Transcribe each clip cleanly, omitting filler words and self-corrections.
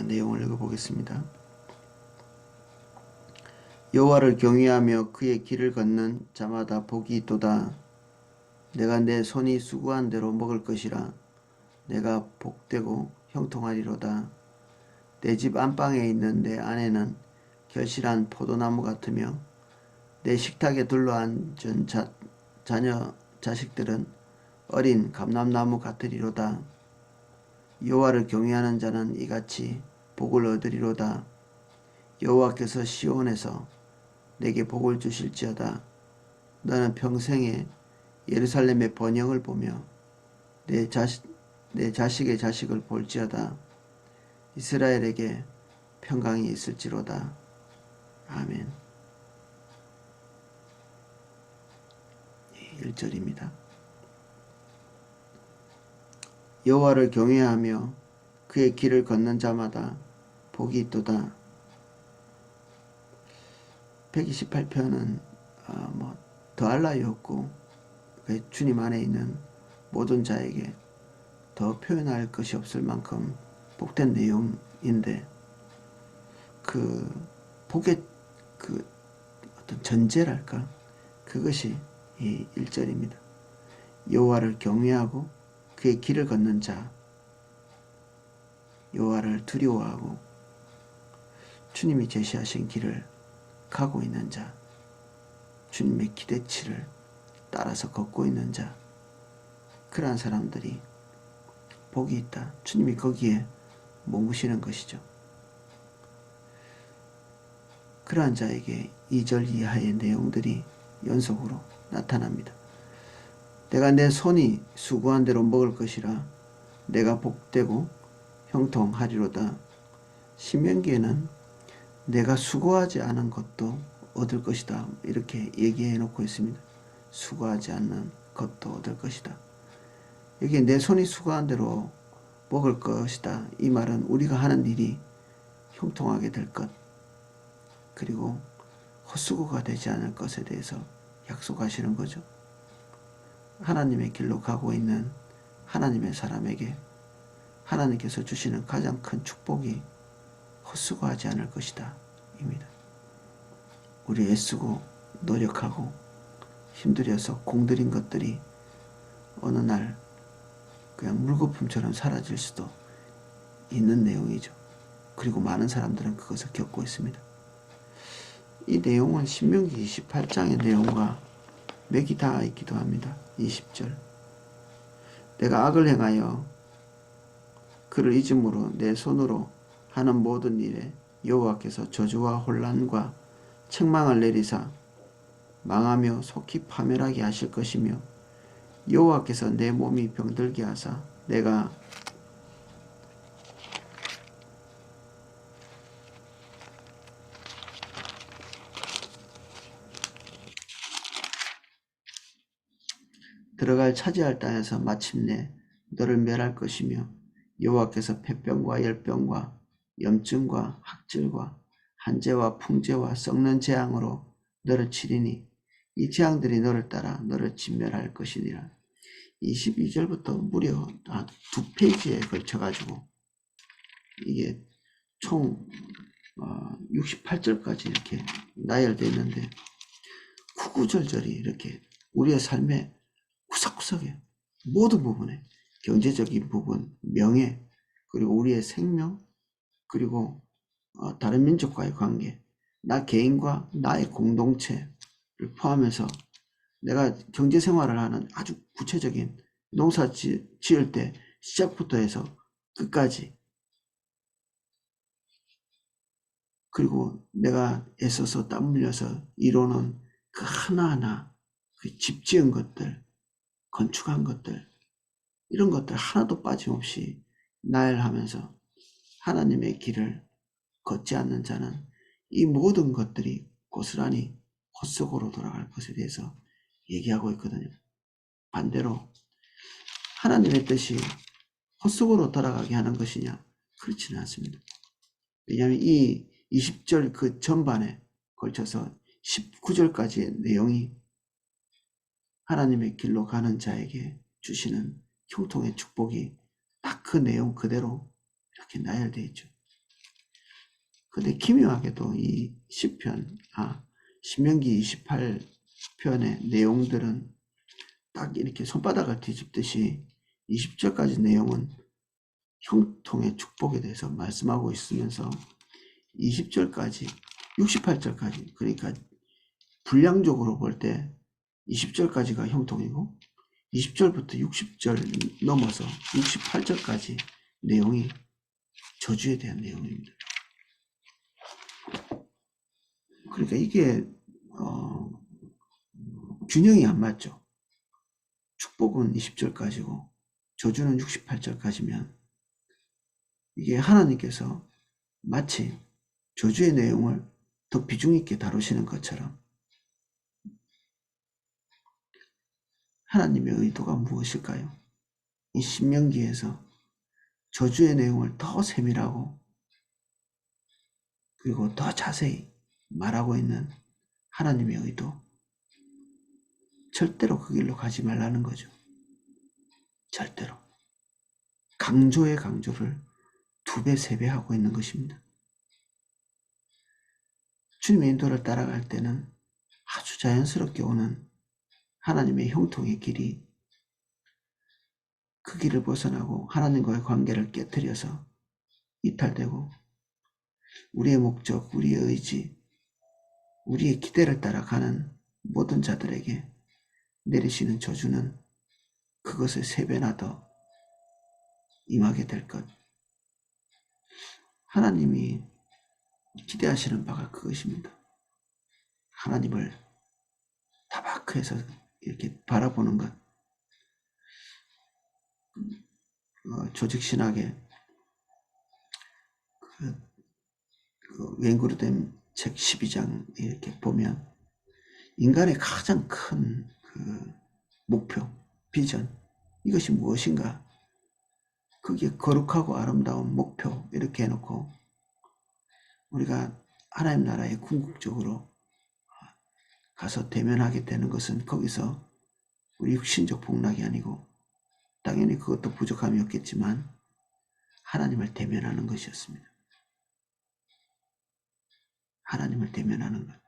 내용을 읽어보겠습니다. 여호와를 경외하며 그의 길을 걷는 자마다 복이 있도다. 내가 내 손이 수고한 대로 먹을 것이라. 내가 복되고 형통하리로다. 내 집 안방에 있는 내 아내는 결실한 포도나무 같으며 내 식탁에 둘러앉은 자녀 자식들은 어린 감람나무 같으리로다. 여호와를 경외하는 자는 이같이 복을 얻으리로다. 여호와께서 시온에서 내게 복을 주실지어다. 너는 평생에 예루살렘의 번영을 보며 내 자식의 자식을 볼지어다. 이스라엘에게 평강이 있을지로다. 아멘. 1절입니다. 여호와를 경외하며 그의 길을 걷는 자마다 복이 있도다. 128편은 더할 나위 없고 주님 안에 있는 모든 자에게 더 표현할 것이 없을 만큼 복된 내용인데, 그 복의 그 어떤 전제랄까, 그것이 이 1절입니다. 여호와를 경외하고 그의 길을 걷는 자, 여호와를 두려워하고 주님이 제시하신 길을 가고 있는 자, 주님의 기대치를 따라서 걷고 있는 자, 그러한 사람들이 복이 있다. 주님이 거기에 머무시는 것이죠. 그러한 자에게 2절 이하의 내용들이 연속으로 나타납니다. 내가 내 손이 수고한 대로 먹을 것이라. 내가 복되고 형통하리로다. 신명기에는 내가 수고하지 않은 것도 얻을 것이다, 이렇게 얘기해 놓고 있습니다. 수고하지 않는 것도 얻을 것이다. 여기 내 손이 수고한 대로 먹을 것이다, 이 말은 우리가 하는 일이 형통하게 될 것, 그리고 헛수고가 되지 않을 것에 대해서 약속하시는 거죠. 하나님의 길로 가고 있는 하나님의 사람에게 하나님께서 주시는 가장 큰 축복이 헛수고하지 않을 것이다 입니다. 우리 애쓰고 노력하고 힘들여서 공들인 것들이 어느 날 그냥 물거품처럼 사라질 수도 있는 내용이죠. 그리고 많은 사람들은 그것을 겪고 있습니다. 이 내용은 신명기 28장의 내용과 맥이 닿아 있기도 합니다. 20절, 내가 악을 행하여 그를 잊음으로 내 손으로 하는 모든 일에 여호와께서 저주와 혼란과 책망을 내리사 망하며 속히 파멸하게 하실 것이며, 여호와께서 내 몸이 병들게 하사 내가 들어갈 차지할 땅에서 마침내 너를 멸할 것이며, 여호와께서 폐병과 열병과 염증과 학질과 한재와 풍재와 썩는 재앙으로 너를 치리니 이 재앙들이 너를 따라 너를 진멸할 것이니라. 22절부터 무려 2페이지에 걸쳐가지고 이게 총 68절까지 이렇게 나열되어 있는데, 구구절절이 이렇게 우리의 삶에 구석구석에 모든 부분에, 경제적인 부분, 명예, 그리고 우리의 생명, 그리고 다른 민족과의 관계, 나 개인과 나의 공동체를 포함해서 내가 경제생활을 하는 아주 구체적인 농사 지을 때 시작부터 해서 끝까지, 그리고 내가 애써서 땀 흘려서 이루는 그 하나하나, 그 집 지은 것들, 건축한 것들, 이런 것들 하나도 빠짐없이 나열하면서 하나님의 길을 걷지 않는 자는 이 모든 것들이 고스란히 헛속으로 돌아갈 것에 대해서 얘기하고 있거든요. 반대로 하나님의 뜻이 헛속으로 돌아가게 하는 것이냐? 그렇지는 않습니다. 왜냐하면 이 20절 그 전반에 걸쳐서 19절까지의 내용이 하나님의 길로 가는 자에게 주시는 형통의 축복이 딱 그 내용 그대로 이렇게 나열되어 있죠. 근데 기묘하게도 이 신명기 28편의 내용들은 딱 이렇게 손바닥을 뒤집듯이 20절까지 내용은 형통의 축복에 대해서 말씀하고 있으면서 20절까지 68절까지, 그러니까 분량적으로 볼 때 20절까지가 형통이고 20절부터 60절 넘어서 68절까지 내용이 저주에 대한 내용입니다. 그러니까 이게 균형이 안 맞죠. 축복은 20절까지고 저주는 68절까지면 이게 하나님께서 마치 저주의 내용을 더 비중 있게 다루시는 것처럼 하나님의 의도가 무엇일까요? 이 신명기에서 저주의 내용을 더 세밀하고 그리고 더 자세히 말하고 있는 하나님의 의도, 절대로 그 길로 가지 말라는 거죠. 절대로. 강조의 강조를 2배, 3배 하고 있는 것입니다. 주님의 인도를 따라갈 때는 아주 자연스럽게 오는 하나님의 형통의 길이, 그 길을 벗어나고 하나님과의 관계를 깨뜨려서 이탈되고 우리의 목적, 우리의 의지, 우리의 기대를 따라가는 모든 자들에게 내리시는 저주는 그것의 3배나 더 임하게 될 것. 하나님이 기대하시는 바가 그것입니다. 하나님을 다바크에서 이렇게 바라보는 것. 조직신학의 그 웬그로 된 책 12장 이렇게 보면 인간의 가장 큰 그 목표, 비전, 이것이 무엇인가? 그게 거룩하고 아름다운 목표 이렇게 해놓고 우리가 하나님 나라에 궁극적으로 가서 대면하게 되는 것은 거기서 우리 육신적 복락이 아니고 당연히 그것도 부족함이 없겠지만 하나님을 대면하는 것이었습니다. 하나님을 대면하는 것.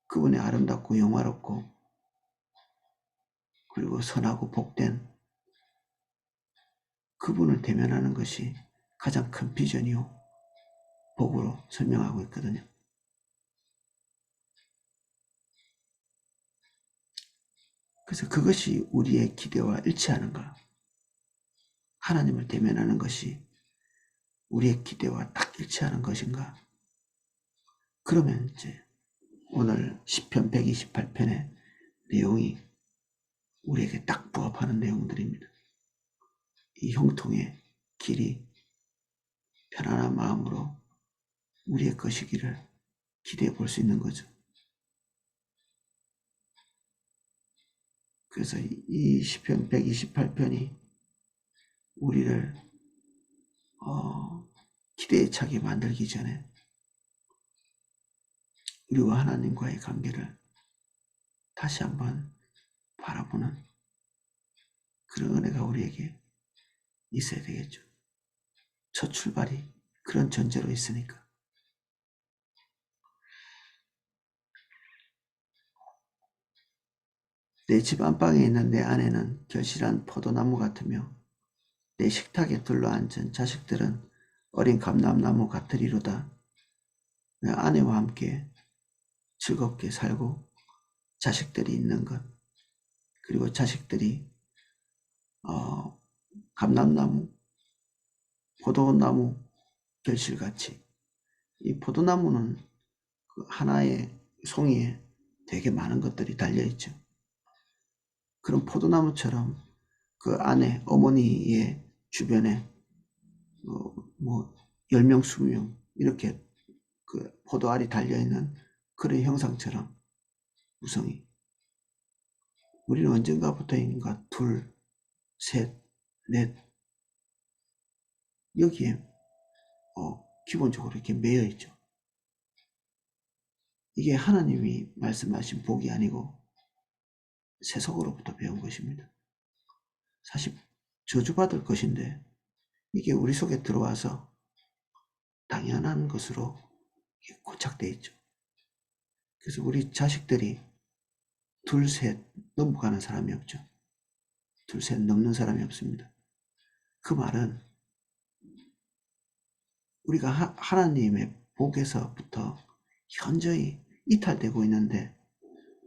그분의 아름답고 영화롭고 그리고 선하고 복된 그분을 대면하는 것이 가장 큰 비전이요 복으로 설명하고 있거든요. 그래서 그것이 우리의 기대와 일치하는가? 하나님을 대면하는 것이 우리의 기대와 딱 일치하는 것인가? 그러면 이제 오늘 시편 128편의 내용이 우리에게 딱 부합하는 내용들입니다. 이 형통의 길이 편안한 마음으로 우리의 것이기를 기대해 볼 수 있는 거죠. 그래서 이 시편 128편이 우리를 기대에 차게 만들기 전에 우리와 하나님과의 관계를 다시 한번 바라보는 그런 은혜가 우리에게 있어야 되겠죠. 첫 출발이 그런 전제로 있으니까. 내 집 안방에 있는 내 아내는 결실한 포도나무 같으며 내 식탁에 둘러앉은 자식들은 어린 감람나무 같으리로다. 내 아내와 함께 즐겁게 살고 자식들이 있는 것, 그리고 자식들이 감람나무, 포도나무 결실같이, 이 포도나무는 그 하나의 송이에 되게 많은 것들이 달려있죠. 그런 포도나무처럼 그 안에 어머니의 주변에 10명, 20명 이렇게 그 포도알이 달려있는 그런 형상처럼 구성이, 우리는 언젠가부터인가 둘, 셋, 넷 여기에 기본적으로 이렇게 매여 있죠. 이게 하나님이 말씀하신 복이 아니고 세속으로부터 배운 것입니다. 사실 저주받을 것인데 이게 우리 속에 들어와서 당연한 것으로 고착되어 있죠. 그래서 우리 자식들이 둘, 셋 넘어가는 사람이 없죠. 둘, 셋 넘는 사람이 없습니다. 그 말은 우리가 하나님의 복에서부터 현저히 이탈되고 있는데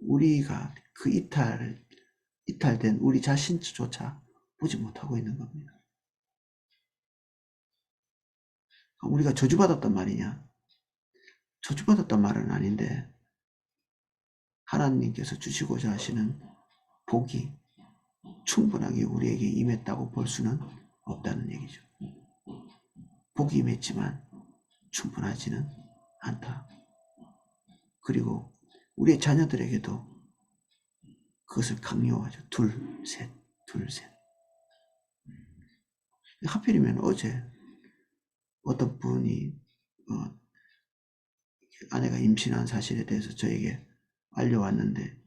우리가 그 이탈된 우리 자신조차 보지 못하고 있는 겁니다. 우리가 저주받았단 말이냐? 저주받았단 말은 아닌데 하나님께서 주시고자 하시는 복이 충분하게 우리에게 임했다고 볼 수는 없다는 얘기죠. 복이 임했지만 충분하지는 않다. 그리고 우리의 자녀들에게도 그것을 강요하죠. 둘, 셋, 둘, 셋. 하필이면 어제 어떤 분이 아내가 임신한 사실에 대해서 저에게 알려왔는데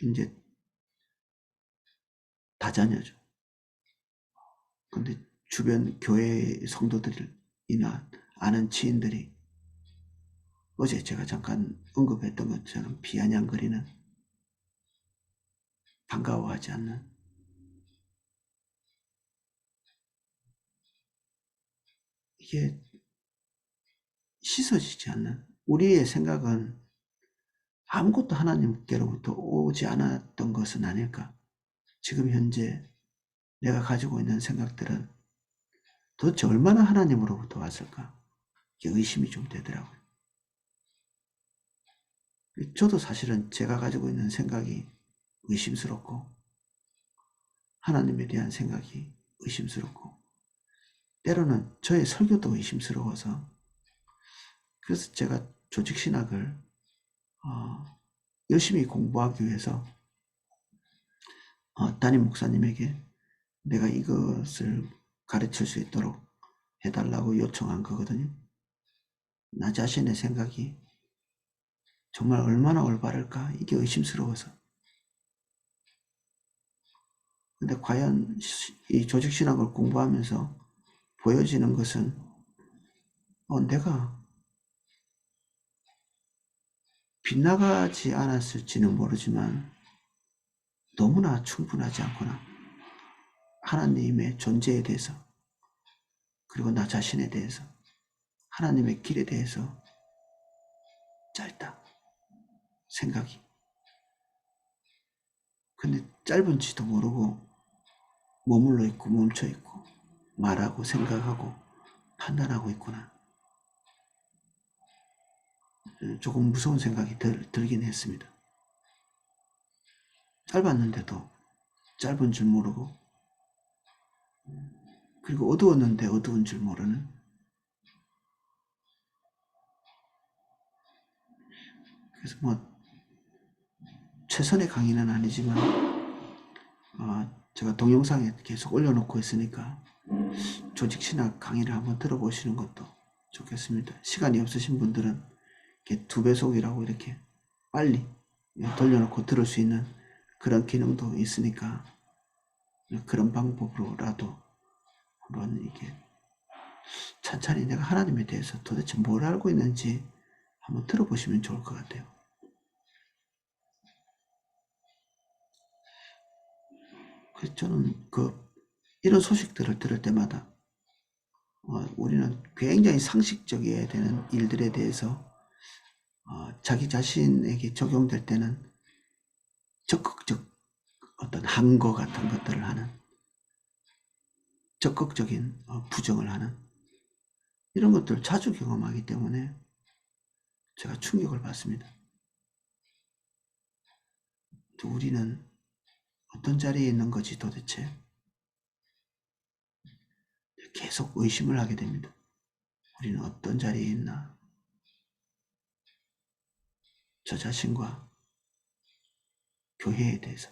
이제 다자녀죠. 근데 주변 교회 성도들이나 아는 지인들이 어제 제가 잠깐 언급했던 것처럼 비아냥거리는, 반가워하지 않는, 이게 씻어지지 않는, 우리의 생각은 아무것도 하나님께로부터 오지 않았던 것은 아닐까. 지금 현재 내가 가지고 있는 생각들은 도대체 얼마나 하나님으로부터 왔을까? 이게 의심이 좀 되더라고요. 저도 사실은 제가 가지고 있는 생각이 의심스럽고 하나님에 대한 생각이 의심스럽고 때로는 저의 설교도 의심스러워서, 그래서 제가 조직신학을 열심히 공부하기 위해서 담임 목사님에게 내가 이것을 가르칠 수 있도록 해달라고 요청한 거거든요. 나 자신의 생각이 정말 얼마나 올바를까, 이게 의심스러워서. 근데 과연 이 조직신학을 공부하면서 보여지는 것은 내가 빗나가지 않았을지는 모르지만 너무나 충분하지 않거나 하나님의 존재에 대해서, 그리고 나 자신에 대해서, 하나님의 길에 대해서 짧다, 생각이. 근데 짧은지도 모르고 머물러 있고 멈춰 있고 말하고 생각하고 판단하고 있구나. 조금 무서운 생각이 들긴 했습니다. 짧았는데도 짧은 줄 모르고, 그리고 어두웠는데 어두운 줄 모르는. 그래서 최선의 강의는 아니지만 제가 동영상에 계속 올려놓고 있으니까 조직신학 강의를 한번 들어보시는 것도 좋겠습니다. 시간이 없으신 분들은 이렇게 2배속이라고 이렇게 빨리 돌려놓고 들을 수 있는 그런 기능도 있으니까 그런 방법으로라도 한번 이렇게 천천히 내가 하나님에 대해서 도대체 뭘 알고 있는지 한번 들어보시면 좋을 것 같아요. 그래서 저는 이런 소식들을 들을 때마다 우리는 굉장히 상식적이어야 되는 일들에 대해서 자기 자신에게 적용될 때는 적극적 어떤 항거 같은 것들을 하는, 적극적인 부정을 하는 이런 것들을 자주 경험하기 때문에 제가 충격을 받습니다. 또 우리는 어떤 자리에 있는 거지 도대체? 계속 의심을 하게 됩니다. 우리는 어떤 자리에 있나? 저 자신과 교회에 대해서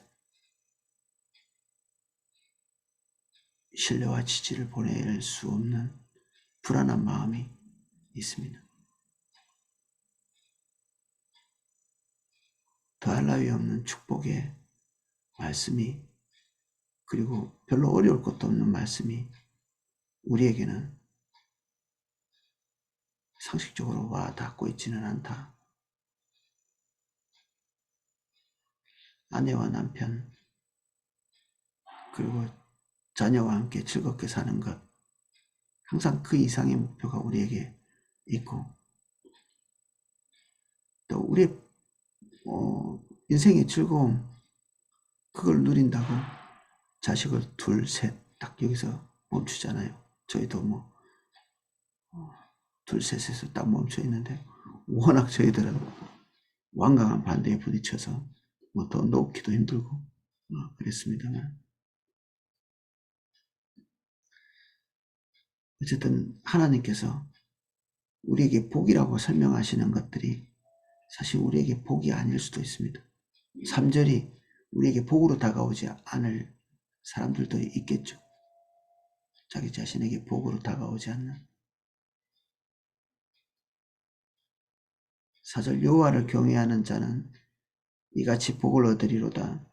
신뢰와 지지를 보낼 수 없는 불안한 마음이 있습니다. 더할 나위 없는 축복의 말씀이, 그리고 별로 어려울 것도 없는 말씀이 우리에게는 상식적으로 와 닿고 있지는 않다. 아내와 남편 그리고 자녀와 함께 즐겁게 사는 것, 항상 그 이상의 목표가 우리에게 있고 또 우리의 인생의 즐거움 그걸 누린다고 자식을 둘, 셋 딱 여기서 멈추잖아요. 저희도 뭐 둘, 셋에서 딱 멈춰 있는데 워낙 저희들은 완강한 반대에 부딪혀서 뭐 더 놓기도 힘들고 그랬습니다만 어쨌든 하나님께서 우리에게 복이라고 설명하시는 것들이 사실 우리에게 복이 아닐 수도 있습니다. 3절이 우리에게 복으로 다가오지 않을 사람들도 있겠죠. 자기 자신에게 복으로 다가오지 않는. 4절 여호와를 경외하는 자는 이같이 복을 얻으리로다.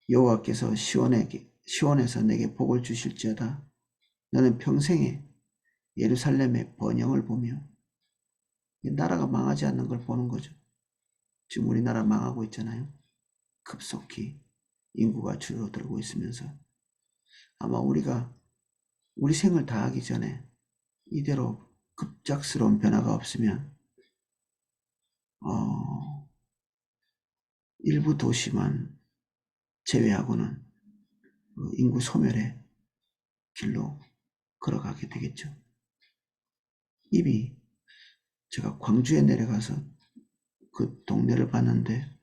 여호와께서 시온에서 내게 복을 주실지어다. 너는 평생에 예루살렘의 번영을 보며 나라가 망하지 않는 걸 보는 거죠. 지금 우리나라 망하고 있잖아요. 급속히 인구가 줄어들고 있으면서 아마 우리가 우리 생을 다하기 전에 이대로 급작스러운 변화가 없으면 일부 도시만 제외하고는 인구 소멸의 길로 걸어가게 되겠죠. 이미 제가 광주에 내려가서 그 동네를 봤는데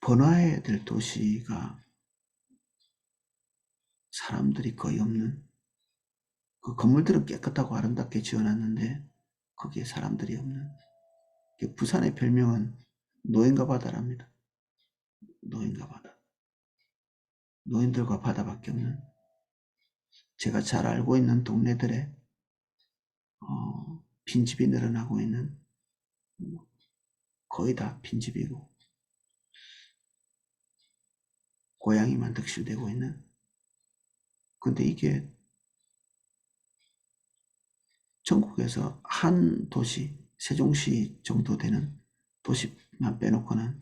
번화해야 될 도시가 사람들이 거의 없는, 그 건물들은 깨끗하고 아름답게 지어놨는데 거기에 사람들이 없는, 부산의 별명은 노인과 바다랍니다. 노인과 바다. 노인들과 바다밖에 없는, 제가 잘 알고 있는 동네들에 빈집이 늘어나고 있는, 거의 다 빈집이고 고양이만 득실되고 있는. 근데 이게 전국에서 한 도시, 세종시 정도 되는 도시만 빼놓고는,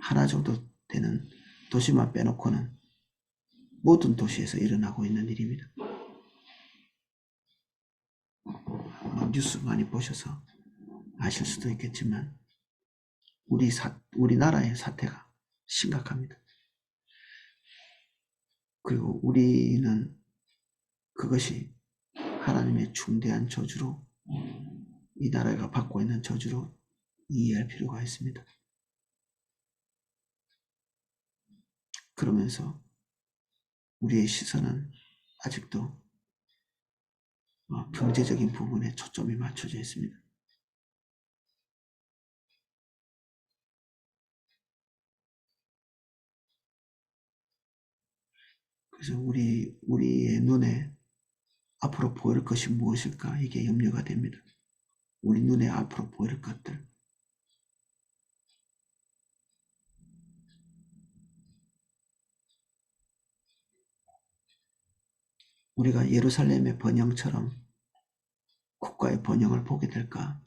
하나 정도 되는 도시만 빼놓고는 모든 도시에서 일어나고 있는 일입니다. 뉴스 많이 보셔서 아실 수도 있겠지만 우리나라의 사태가 심각합니다. 그리고 우리는 그것이 하나님의 중대한 저주로, 이 나라가 받고 있는 저주로 이해할 필요가 있습니다. 그러면서 우리의 시선은 아직도 경제적인 부분에 초점이 맞춰져 있습니다. 그래서 우리의 눈에 앞으로 보일 것이 무엇일까? 이게 염려가 됩니다. 우리 눈에 앞으로 보일 것들. 우리가 예루살렘의 번영처럼 국가의 번영을 보게 될까?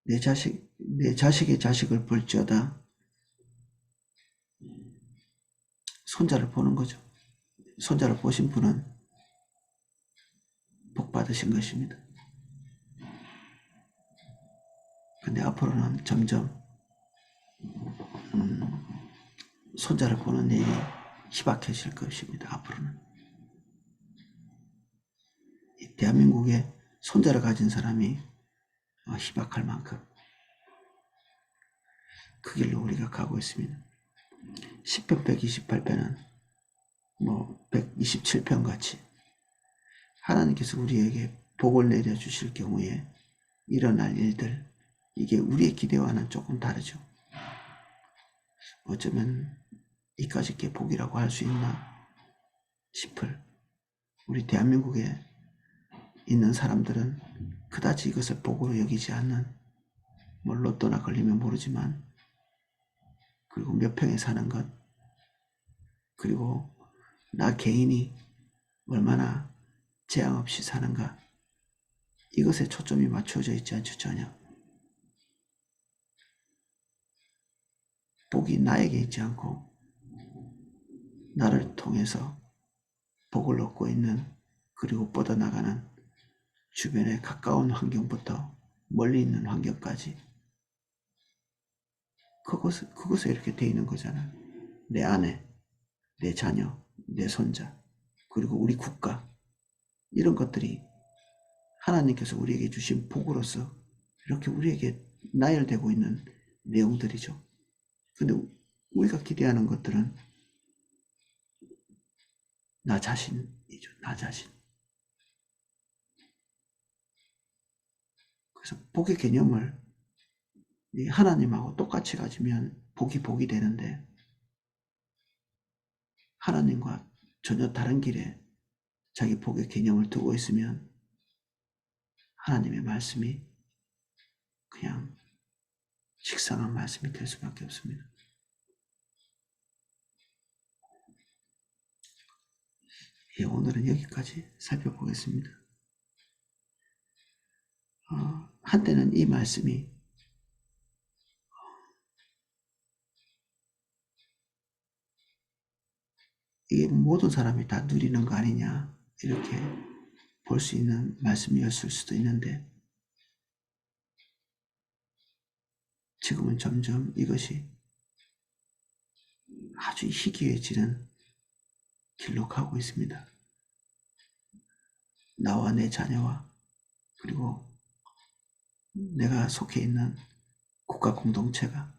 내 자식의 자식을 볼지어다. 손자를 보는 거죠. 손자를 보신 분은 복 받으신 것입니다. 근데 앞으로는 점점 손자를 보는 일이 희박해질 것입니다. 앞으로는. 대한민국에 손자를 가진 사람이 희박할 만큼 그 길로 우리가 가고 있습니다. 10편 128편은 127편 같이 하나님께서 우리에게 복을 내려주실 경우에 일어날 일들, 이게 우리의 기대와는 조금 다르죠. 어쩌면 이까짓 게 복이라고 할 수 있나 싶을, 우리 대한민국에 있는 사람들은 그다지 이것을 복으로 여기지 않는 뭐 로또나 걸리면 모르지만, 그리고 몇 평에 사는 것, 그리고 나 개인이 얼마나 재앙 없이 사는가, 이것에 초점이 맞춰져 있지 않죠. 전혀. 복이 나에게 있지 않고 나를 통해서 복을 얻고 있는, 그리고 뻗어나가는 주변의 가까운 환경부터 멀리 있는 환경까지, 그것에 이렇게 돼 있는 거잖아. 내 아내, 내 자녀, 내 손자, 그리고 우리 국가, 이런 것들이 하나님께서 우리에게 주신 복으로서 이렇게 우리에게 나열되고 있는 내용들이죠. 근데 우리가 기대하는 것들은 나 자신이죠. 나 자신. 그래서 복의 개념을 하나님하고 똑같이 가지면 복이 되는데, 하나님과 전혀 다른 길에 자기 복의 개념을 두고 있으면 하나님의 말씀이 그냥 식상한 말씀이 될 수밖에 없습니다. 예, 오늘은 여기까지 살펴보겠습니다. 한때는 이 말씀이 이게 모든 사람이 다 누리는 거 아니냐, 이렇게 볼 수 있는 말씀이었을 수도 있는데, 지금은 점점 이것이 아주 희귀해지는 길로 가고 있습니다. 나와 내 자녀와, 그리고 내가 속해 있는 국가 공동체가,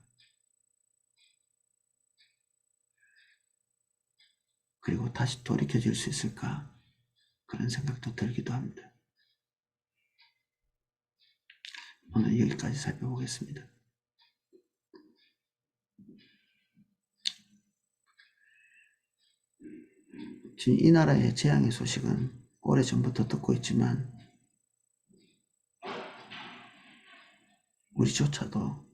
그리고 다시 돌이켜질 수 있을까, 그런 생각도 들기도 합니다. 오늘 여기까지 살펴보겠습니다. 지금 이 나라의 재앙의 소식은 오래전부터 듣고 있지만 우리조차도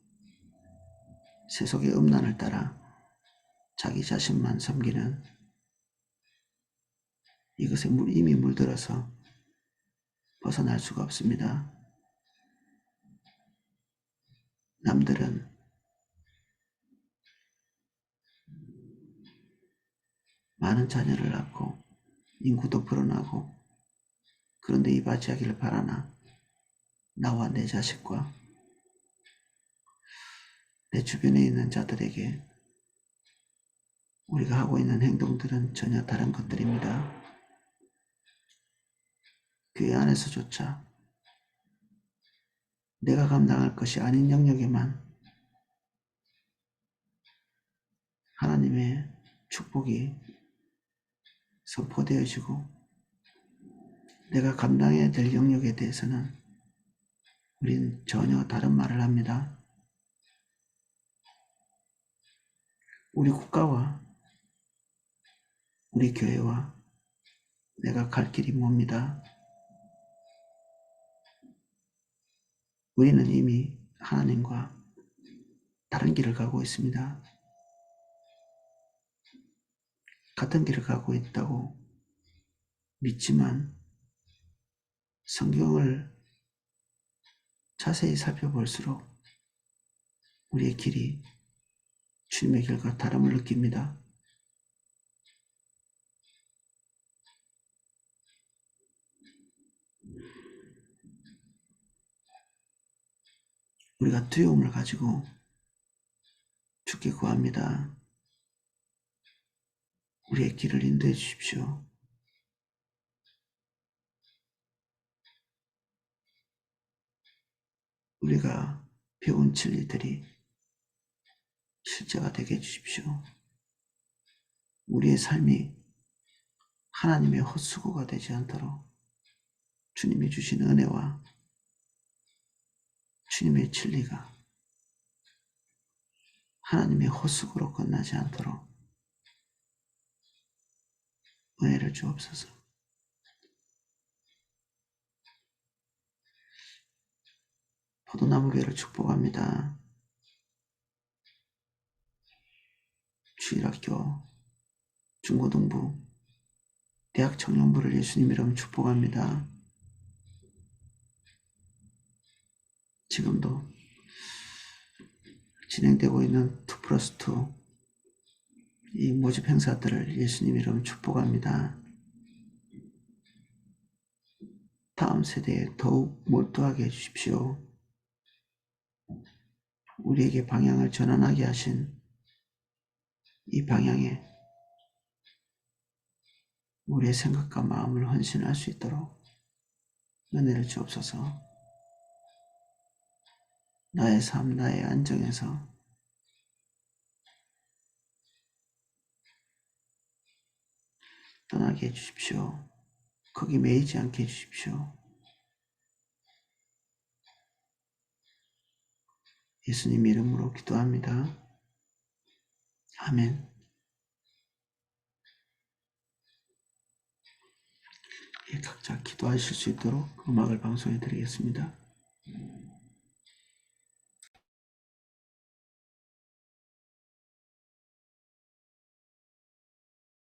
세속의 음란을 따라 자기 자신만 섬기는 이것에 이미 물들어서 벗어날 수가 없습니다. 남들은 많은 자녀를 낳고 인구도 불어나고 그런데 이바지하기를 바라나, 나와 내 자식과 내 주변에 있는 자들에게 우리가 하고 있는 행동들은 전혀 다른 것들입니다. 교회 안에서조차 내가 감당할 것이 아닌 영역에만 하나님의 축복이 선포되어지고, 내가 감당해야 될 영역에 대해서는 우린 전혀 다른 말을 합니다. 우리 국가와 우리 교회와 내가 갈 길이 멉니다. 우리는 이미 하나님과 다른 길을 가고 있습니다. 같은 길을 가고 있다고 믿지만 성경을 자세히 살펴볼수록 우리의 길이 주님의 길과 다름을 느낍니다. 우리가 두려움을 가지고 주께 구합니다. 우리의 길을 인도해 주십시오. 우리가 배운 진리들이 실제가 되게 해주십시오. 우리의 삶이 하나님의 헛수고가 되지 않도록 주님이 주신 은혜와 주님의 진리가 하나님의 헛수고로 끝나지 않도록 은혜를 주옵소서. 포도나무교회를 축복합니다. 주일학교, 중고등부, 대학 청년부를 예수님 이름 축복합니다. 지금도 진행되고 있는 2+2 이 모집 행사들을 예수님 이름 축복합니다. 다음 세대에 더욱 몰두하게 해주십시오. 우리에게 방향을 전환하게 하신 이 방향에 우리의 생각과 마음을 헌신할 수 있도록 은혜를 주옵소서. 나의 삶, 나의 안정에서 떠나게 해주십시오. 거기 매이지 않게 해주십시오. 예수님 이름으로 기도합니다. 아멘. 각자 기도하실 수 있도록 음악을 방송해 드리겠습니다.